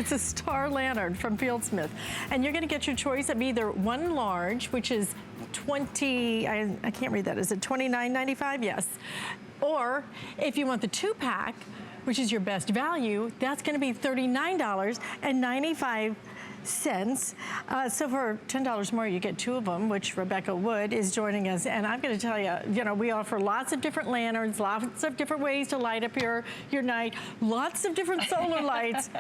It's a star lantern from FieldSmith. And you're gonna get your choice of either one large, which is 20, I can't read that, is it $29.95? Yes. Or if you want the 2-pack, which is your best value, that's gonna be $39.95. So for $10 more, you get 2 of them, which Rebecca Wood is joining us. And I'm gonna tell you, we offer lots of different lanterns, lots of different ways to light up your night, lots of different solar lights.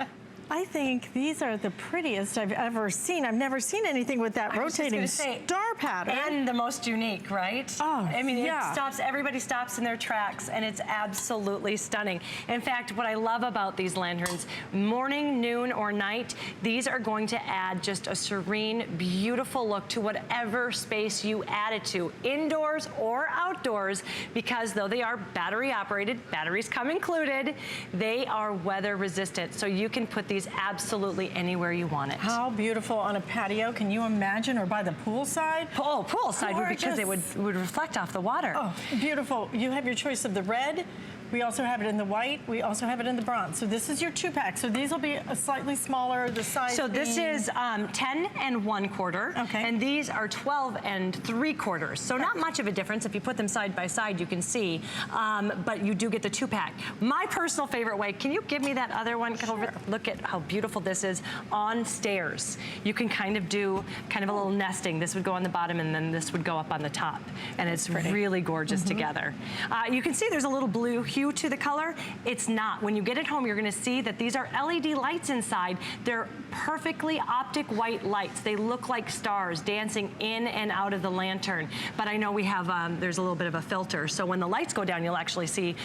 I think these are the prettiest I've ever seen. I've never seen anything with that rotating star pattern. And the most unique, right? Oh, I mean, yeah. it stops, everybody stops in their tracks, and it's absolutely stunning. In fact, what I love about these lanterns, morning, noon, or night, these are going to add just a serene, beautiful look to whatever space you add it to, indoors or outdoors, because though they are battery operated, batteries come included, they are weather resistant. So you can put these absolutely anywhere you want it. How beautiful on a patio. Can you imagine? Or by the poolside? Oh, poolside, because it would reflect off the water. Oh, beautiful. You have your choice of the red. We also have it in the white. We also have it in the bronze. So this is your 2-pack. So these will be a slightly smaller, the size. So this is 10 1/4. Okay. And these are 12 3/4. So not much of a difference. If you put them side by side, you can see. But you do get the 2-pack. My personal favorite way, can you give me that other one? Sure. Look at how beautiful this is on stairs. You can kind of do a little nesting. This would go on the bottom and then this would go up on the top. And it's really gorgeous together. You can see there's a little blue hue to the color. It's not. When you get it home, you're gonna see that these are LED lights inside. They're perfectly optic white lights. They look like stars dancing in and out of the lantern. But I know we have, there's a little bit of a filter. So when the lights go down, you'll actually see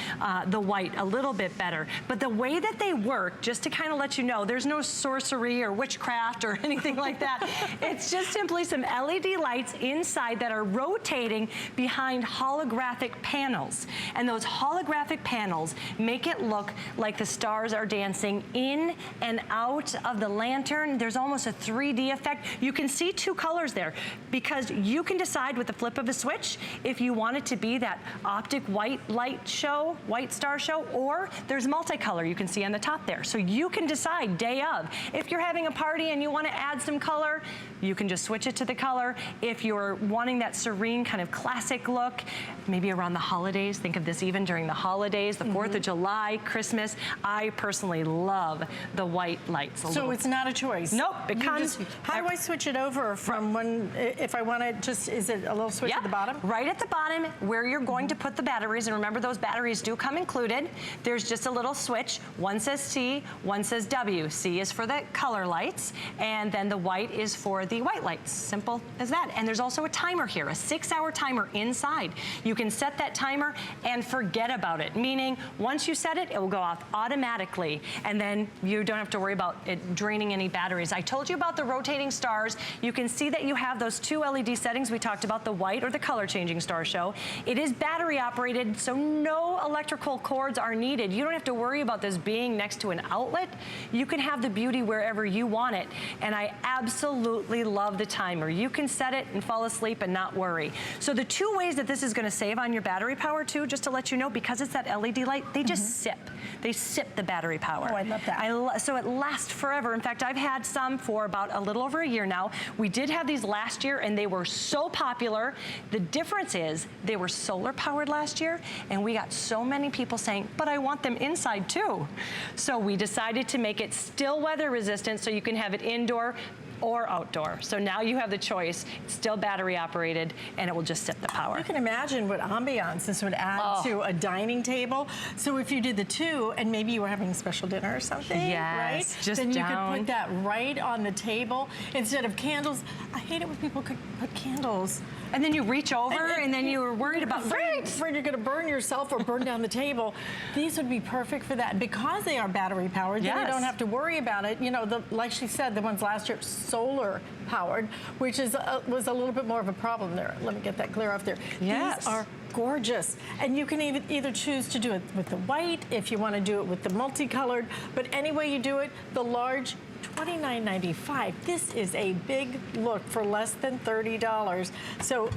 the white a little bit better. But the way that they work, just to kind of let you know, there's no sorcery or witchcraft or anything like that. It's just simply some LED lights inside that are rotating behind holographic panels. And those holographic panels make it look like the stars are dancing in and out of the lantern. There's almost a 3D effect. You can see 2 colors there because you can decide with the flip of a switch if you want it to be that optic white light show, white star show, or there's multicolor you can see on the top there. So you can decide day of. If you're having a party and you want to add some color, you can just switch it to the color. If you're wanting that serene kind of classic look, maybe around the holidays, think of this even during the holidays, the 4th of July, Christmas. I personally love the white lights. So it's not a choice? Nope, it comes. How do I switch it over from one, if I want to just, is it a little switch at the bottom? Right at the bottom where you're going to put the batteries, and remember those batteries do come included. There's just a little switch. One says C, one says W. C is for the color lights, and then the white is for the white lights. Simple as that. And there's also a timer here, a 6-hour timer inside. You can set that timer and forget about it, meaning once you set it, it will go off automatically, and then you don't have to worry about it draining any batteries. I told you about the rotating stars. You can see that you have those 2 LED settings. We talked about the white or the color changing star show. It is battery operated, so no electrical cords are needed. You don't have to worry about this being next to an outlet. You can have the beauty wherever you want it, and I absolutely love the timer. You can set it and fall asleep and not worry. So the 2 ways that this is going to save on your battery power too, just to let you know, because it's that LED light, they just sip. They sip the battery power. Oh, I love that. So it lasts forever. In fact, I've had some for about a little over a year now. We did have these last year, and they were so popular. The difference is they were solar powered last year, and we got so many people saying, but I want them inside too. So we decided to make it still weather resistant so you can have it indoor or outdoor. So now you have the choice. It's still battery operated, and it will just sip the power. You can imagine what ambiance this would add to a dining table. So if you did the 2 and maybe you were having a special dinner or something, right? Just then you could put that right on the table instead of candles. I hate it when people could put candles. And then you reach over and then you're worried about afraid you're going to burn yourself or burn down the table. These would be perfect for that because they are battery powered. Then you don't have to worry about it. You know, like she said, the ones last year solar powered, which is was a little bit more of a problem there. Let me get that glare off there. These are gorgeous, and you can either choose to do it with the white if you want to do it with the multicolored, but any way you do it, the large, $29.95. This is a big look for less than $30. So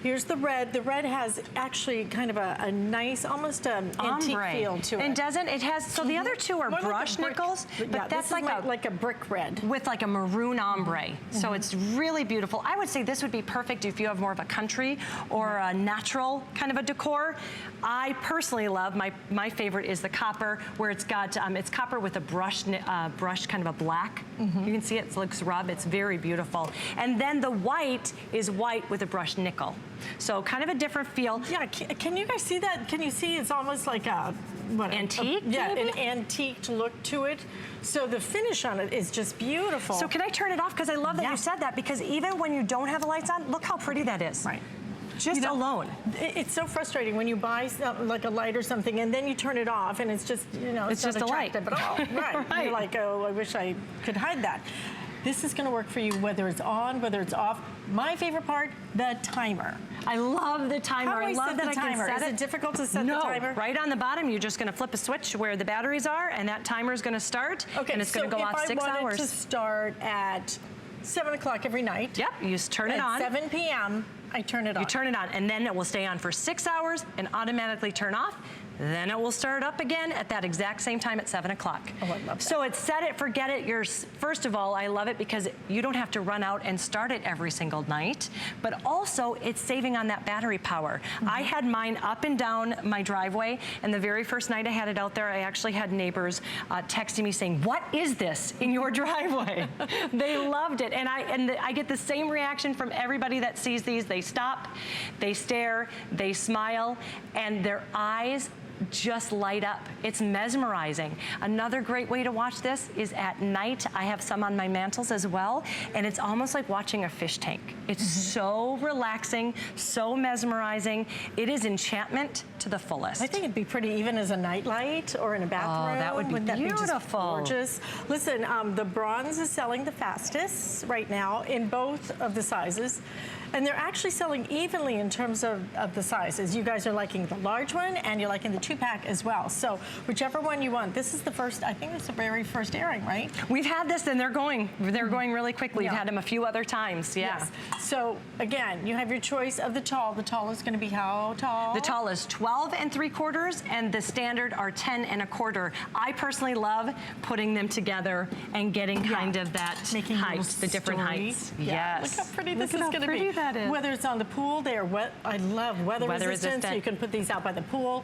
Here's the red. The red has actually kind of a nice, almost antique feel to it. And doesn't it has? So the other two are More brushed like nickels, but that's like a brick red with like a maroon ombre. So it's really beautiful. I would say this would be perfect if you have more of a country or a natural kind of a decor. I personally love, my favorite is the copper, where it's got, it's copper with a brush kind of a black. You can see it looks rub, it's very beautiful. And then the white is white with a brushed nickel. So kind of a different feel. Yeah, can you guys see that? Can you see it's almost like a, what? Antique? Yeah, maybe? an antique look to it. So the finish on it is just beautiful. So can I turn it off? Because I love that you said that, because even when you don't have the lights on, look how pretty that is. Right. Just alone. It's so frustrating when you buy like a light or something and then you turn it off and it's just, it's just not a light. attractive at all. Right. Right. You're like, oh, I wish I could hide that. This is going to work for you whether it's on, whether it's off. My favorite part, the timer. I love the timer. How do I love set that the I can timer? set Is it difficult to set the timer? Right on the bottom, you're just going to flip a switch where the batteries are, and that timer is going to start, and it's going to go off 6 hours. So if I wanted to start at 7 o'clock every night. Yep, you just turn it on. At 7 p.m., I turn it on. You turn it on, and then it will stay on for 6 hours and automatically turn off. Then it will start up again at that exact same time at 7 o'clock. Oh, I love that. So it's set it, forget it. First of all, I love it because you don't have to run out and start it every single night, but also it's saving on that battery power. I had mine up and down my driveway, and the very first night I had it out there, I actually had neighbors texting me saying, "What is this in your driveway?" They loved it, and I get the same reaction from everybody that sees these. They stop, they stare, they smile, and their eyes just light up. It's mesmerizing. Another great way to watch this is at night. I have some on my mantles as well, and it's almost like watching a fish tank. It's so relaxing, so mesmerizing. It is enchantment to the fullest. I think it'd be pretty even as a night or in a bathroom. Oh, that would be beautiful. Just gorgeous. Listen, the bronze is selling the fastest right now in both of the sizes. And they're actually selling evenly in terms of the sizes. You guys are liking the large one and you're liking the 2-pack as well. So whichever one you want. This is the first, I think it's the very first airing, right? We've had this and they're going really quickly. We've had them a few other times, Yes. So again, you have your choice of the tall. The tall is gonna be how tall? The tall is 12 3/4 and the standard are 10 1/4. I personally love putting them together and getting kind of that making height, the different heights. Yeah. Yes. Look how pretty this is gonna be. Whether it's on the pool, they are wet. I love weather resistant. You can put these out by the pool.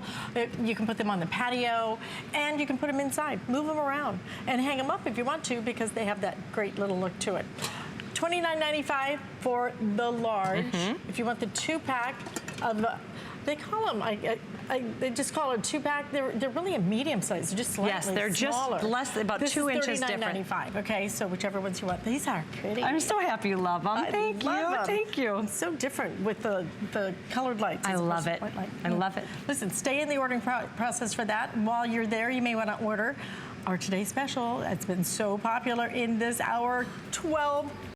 You can put them on the patio, and you can put them inside. Move them around and hang them up if you want to, because they have that great little look to it. $29.95 for the large. If you want the 2-pack of, they call them, they just call it a 2-pack. They're really a medium size. They're just slightly Yes, they're smaller. just less, about 2 inches different. $39.95. Okay, so whichever ones you want. These are pretty. I'm so happy you love them. Thank you. Them. Thank you. It's so different with the colored lights. I love it. I love it. Listen, stay in the ordering process for that. While you're there, you may want to order our today's special. It's been so popular in this hour, 12